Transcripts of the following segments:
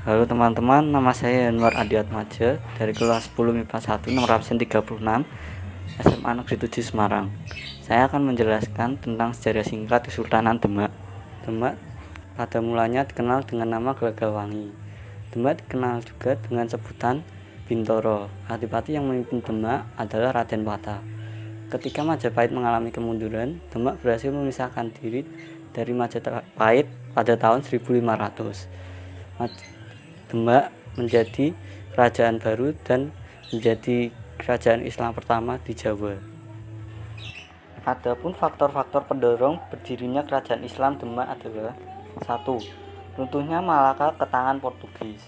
Halo teman-teman, nama saya Anwar Adiatmaja dari kelas 10 MIPA 1 nomor absen 36 SMA Negeri 7 Semarang. Saya akan menjelaskan tentang sejarah singkat Kesultanan Demak. Demak pada mulanya dikenal dengan nama Gelagawangi. Demak dikenal juga dengan sebutan Bintoro. Adipati yang memimpin Demak adalah Raden Patah. Ketika Majapahit mengalami kemunduran, Demak berhasil memisahkan diri dari Majapahit pada tahun 1500. Demak menjadi kerajaan baru dan menjadi kerajaan Islam pertama di Jawa. Adapun faktor-faktor pendorong berdirinya kerajaan Islam Demak adalah 1. Runtuhnya Malaka ke tangan Portugis.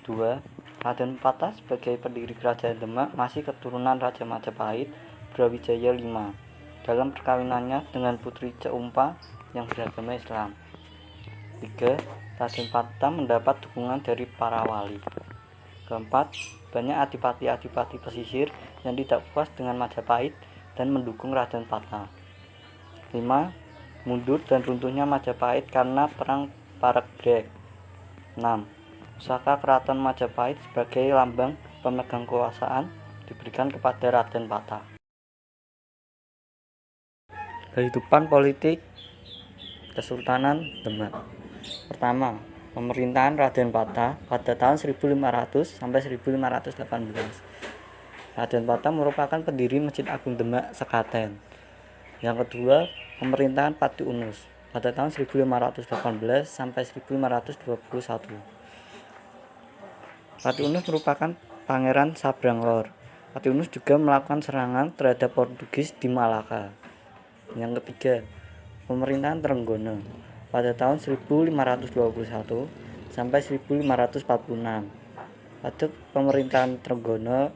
2. Raden Patah sebagai pendiri kerajaan Demak masih keturunan Raja Majapahit Brawijaya V dalam perkawinannya dengan putri Ceumpa yang beragama Islam. 3. Raden Patah mendapat dukungan dari para wali. 4. Banyak adipati-adipati pesisir yang tidak puas dengan Majapahit dan mendukung Raden Patah. 5. Mundur dan runtuhnya Majapahit karena perang Paregreg. 6. Pusaka Keraton Majapahit sebagai lambang pemegang kekuasaan diberikan kepada Raden Patah. Kehidupan politik Kesultanan Demak. Pertama, pemerintahan Raden Patah pada tahun 1500 sampai 1518. Raden Patah merupakan pendiri Masjid Agung Demak Sekaten. Yang kedua, pemerintahan Pati Unus pada tahun 1518 sampai 1521. Pati Unus merupakan Pangeran Sabrang Lor. Pati Unus juga melakukan serangan terhadap Portugis di Malaka. Yang ketiga, pemerintahan Trenggono pada tahun 1521 sampai 1546. Pada pemerintahan Trenggono,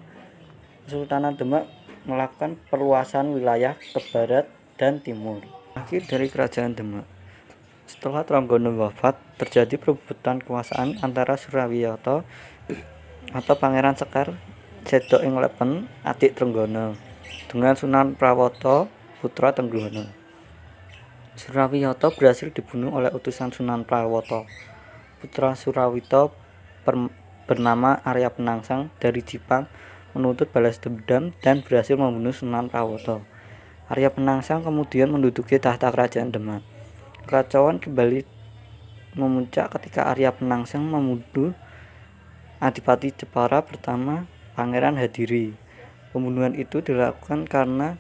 Kesultanan Demak melakukan perluasan wilayah ke barat dan timur. Akhir dari kerajaan Demak. Setelah Trenggono wafat, terjadi perebutan kekuasaan antara Surawiyoto atau Pangeran Sekar Séda ing Lepen, adik Trenggono, dengan Sunan Prawoto, putra Trenggono. Surawiyoto berhasil dibunuh oleh utusan Sunan Prawoto. Putra Surawito bernama Arya Penangsang dari Jipang menuntut balas dendam dan berhasil membunuh Sunan Prawoto. Arya Penangsang kemudian menduduki tahta kerajaan Demak. Kekacauan kembali memuncak ketika Arya Penangsang membunuh Adipati Jepara pertama, Pangeran Hadiri. Pembunuhan itu dilakukan karena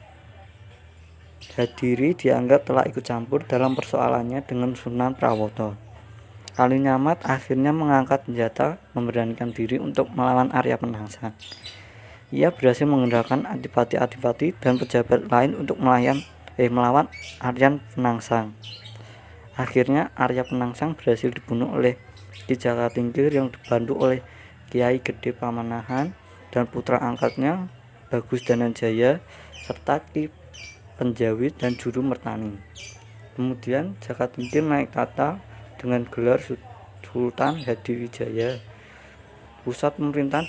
Hadiri dianggap telah ikut campur dalam persoalannya dengan Sunan Prawoto. Kalinyamat akhirnya mengangkat senjata memberanikan diri untuk melawan Arya Penangsang. Ia berhasil menggunakan adipati-adipati dan pejabat lain untuk melawan Arya Penangsang. Akhirnya Arya Penangsang berhasil dibunuh oleh Ki Jakatingkir yang dibantu oleh Kiai Gede Pamanahan dan putra angkatnya Bagus Dananjaya serta Ki Penjawi dan Juru Mertani. Kemudian Jakatingkir naik tahta dengan gelar Sultan Hadiwijaya. Pusat pemerintahan